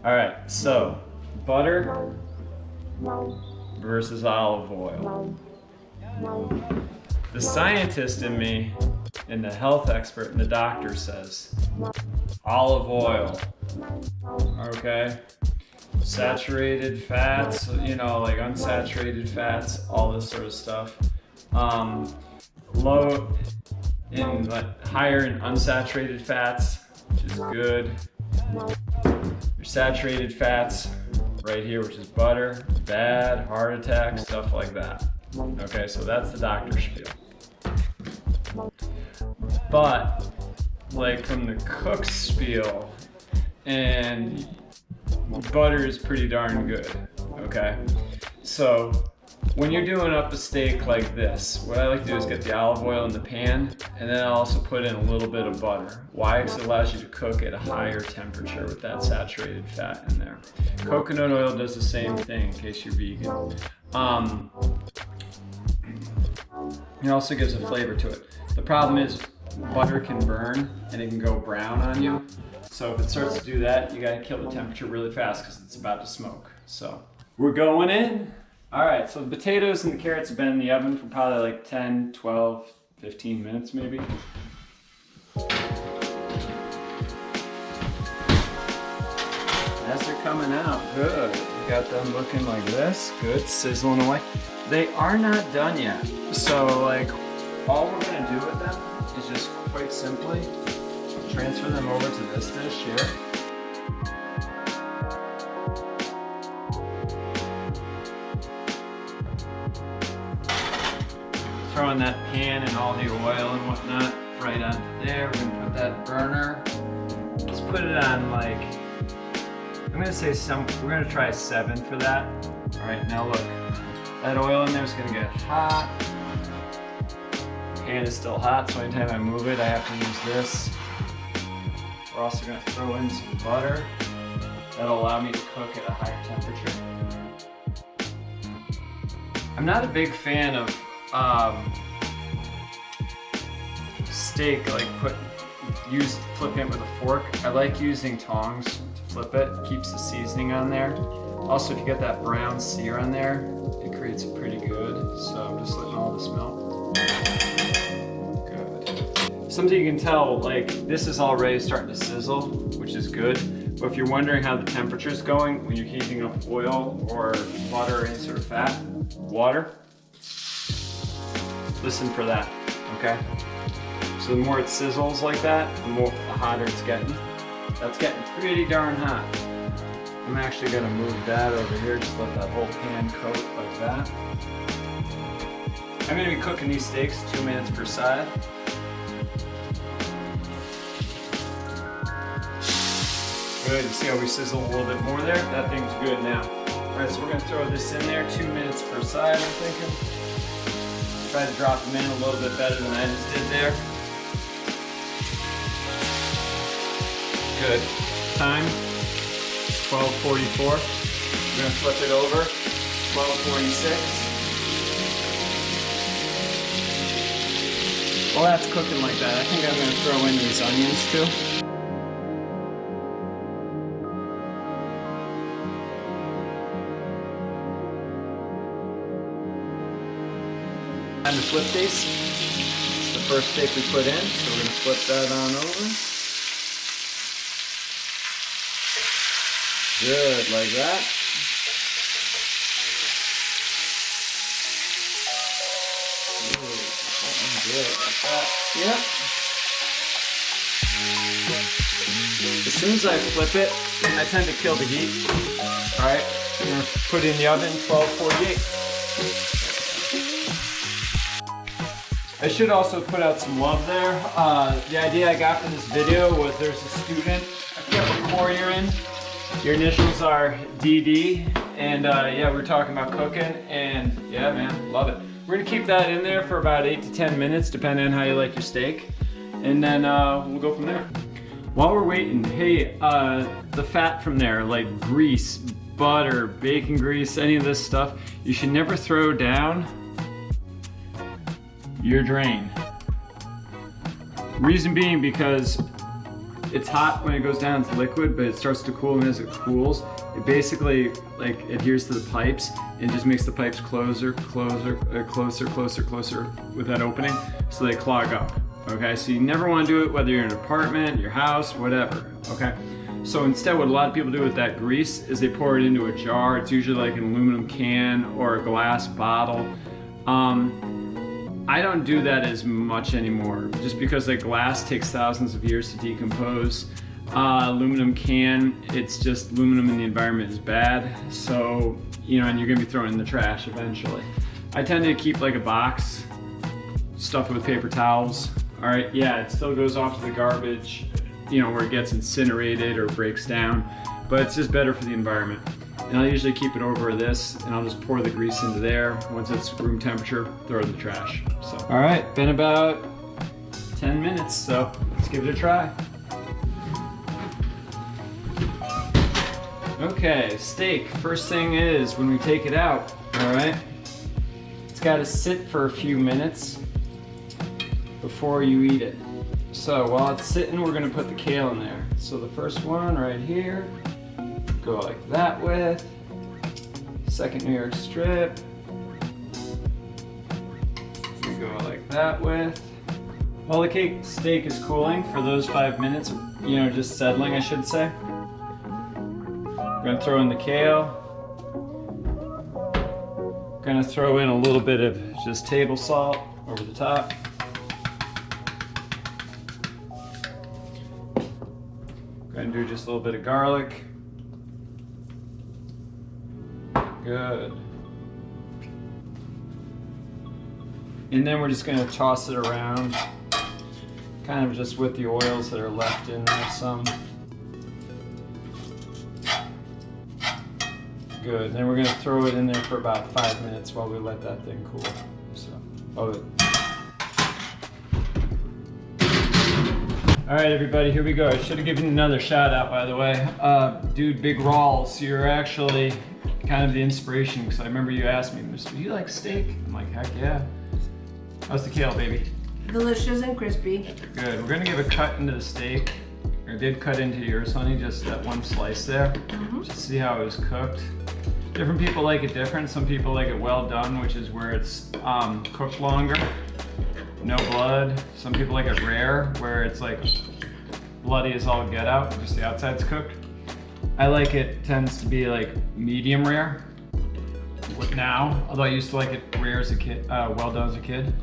All right, so butter versus olive oil. The scientist in me and the health expert and the doctor says olive oil, okay? Saturated fats, you know, like unsaturated fats, all this sort of stuff. Low in, higher in unsaturated fats, which is good. Your saturated fats right here, which is butter, bad, heart attack, stuff like that. Okay, so that's the doctor spiel. But like from the cook's spiel, and butter is pretty darn good, okay? So when you're doing up a steak like this, what I like to do is get the olive oil in the pan, and then I'll also put in a little bit of butter. Why? Because it allows you to cook at a higher temperature with that saturated fat in there. Coconut oil does the same thing, in case you're vegan. It also gives a flavor to it. The problem is butter can burn and it can go brown on you. So if it starts to do that, you gotta kill the temperature really fast because it's about to smoke. So we're going in. All right, so the potatoes and the carrots have been in the oven for probably like 10, 12, 15 minutes maybe. As they're coming out, good. We got them looking like this, good, sizzling away. They are not done yet. So like, all we're gonna do with them is just quite simply transfer them over to this dish here. Throwing that pan and all the oil and whatnot right onto there. We're gonna put that burner. Let's put it on like, I'm gonna say we're gonna try 7 for that. All right, now look, that oil in there is gonna get hot. Pan is still hot, so anytime I move it, I have to use this. We're also gonna throw in some butter. That'll allow me to cook at a higher temperature. I'm not a big fan of steak, like flipping it with a fork. I like using tongs to flip it. It keeps the seasoning on there. Also, if you get that brown sear on there, it creates it pretty good. So I'm just letting all this melt. Good. Something you can tell, like this is already starting to sizzle, which is good. But if you're wondering how the temperature is going when you're heating up oil or butter or any sort of fat, water, listen for that, okay? So the more it sizzles like that, the hotter it's getting. That's getting pretty darn hot. I'm actually gonna move that over here, just let that whole pan coat like that. I'm gonna be cooking these steaks 2 minutes per side. Good, you see how we sizzle a little bit more there? That thing's good now. All right, so we're gonna throw this in there, 2 minutes per side, I'm thinking. Try to drop them in a little bit better than I just did there. Good. Time, 12:44. We're gonna flip it over, 12:46. While that's cooking like that, I think I'm gonna throw in these onions too. Time to flip these. It's the first steak we put in, so we're gonna flip that on over. Good, like that. Ooh, good, like that. Yep. As soon as I flip it, I tend to kill the heat. All right, I'm gonna put it in the oven, 12:48. I should also put out some love there. The idea I got from this video was there's a student, I forget what corps you're in. Your initials are DD, and yeah, we're talking about cooking, and yeah, man, love it. We're gonna keep that in there for about 8 to 10 minutes, depending on how you like your steak, and then we'll go from there. While we're waiting, hey, the fat from there, like grease, butter, bacon grease, any of this stuff, you should never throw down your drain. Reason being because it's hot when it goes down to liquid, but it starts to cool, and as it cools, it basically like adheres to the pipes and just makes the pipes closer with that opening, so they clog up. Okay, so you never want to do it whether you're in an apartment, your house, whatever. Okay, so instead what a lot of people do with that grease is they pour it into a jar. It's usually like an aluminum can or a glass bottle. I don't do that as much anymore, just because like glass takes thousands of years to decompose. Aluminum can, it's just aluminum in the environment is bad, so you know, and you're gonna be throwing it in the trash eventually. I tend to keep like a box, stuff it with paper towels. All right, yeah, it still goes off to the garbage, you know, where it gets incinerated or breaks down, but it's just better for the environment. And I'll usually keep it over this, and I'll just pour the grease into there. Once it's room temperature, throw it in the trash. So, all right, been about 10 minutes, so let's give it a try. Okay, steak. First thing is, when we take it out, all right, it's got to sit for a few minutes before you eat it. So while it's sitting, we're gonna put the kale in there. So the first one right here, go like that with. Second New York strip, we go like that with. While the steak is cooling for those 5 minutes, you know, just settling, I should say. We're gonna throw in the kale. Gonna throw in a little bit of just table salt over the top. Gonna do just a little bit of garlic. Good. And then we're just gonna toss it around, kind of just with the oils that are left in there some. Good, and then we're gonna throw it in there for about 5 minutes while we let that thing cool. So, love it. All right, everybody, here we go. I should have given another shout out, by the way. Dude, Big Rawls, you're actually kind of the inspiration, because I remember you asked me, do you like steak? I'm like, heck yeah. How's the kale, baby? Delicious and crispy. Good. We're gonna give a cut into the steak. I did cut into yours, honey, just that one slice there. Just see how it was cooked. Different people like it different. Some people like it well done, which is where it's cooked longer. No blood. Some people like it rare, where it's like bloody as all get out, just the outside's cooked. I like it, tends to be like medium rare now, although I used to like it rare as a kid, well done as a kid.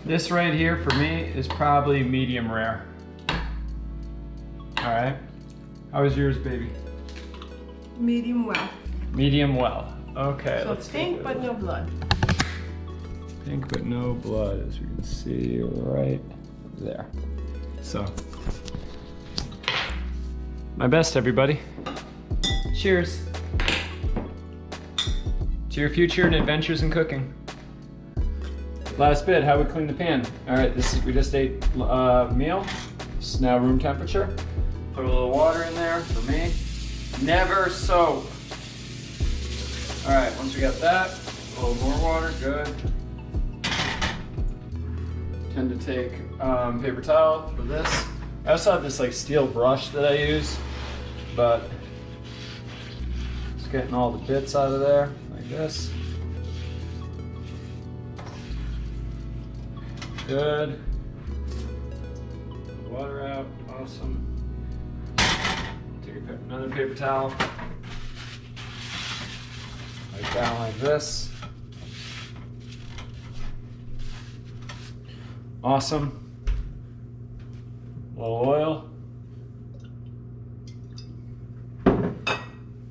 This right here for me is probably medium rare. All right, how was yours, baby? Medium well. Medium well, okay. So let's pink but no blood. Pink but no blood, as you can see right there. So, my best, everybody. Cheers. To your future and adventures in cooking. Last bit, how we clean the pan. All right, we just ate meal. It's now room temperature. Put a little water in there for me. Never soap. All right, once we got that, a little more water, good. Tend to take paper towel for this. I also have this like steel brush that I use, but just getting all the bits out of there, like this. Good. Water out, awesome. Take another paper towel. Like down like this. Awesome. A little oil.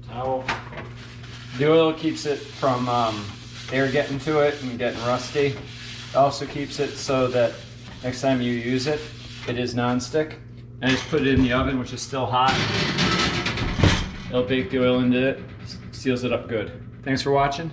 Towel. The oil keeps it from air getting to it and getting rusty. It also keeps it so that next time you use it, it is non-stick. And just put it in the oven, which is still hot. It'll bake the oil into it, seals it up good. Thanks for watching.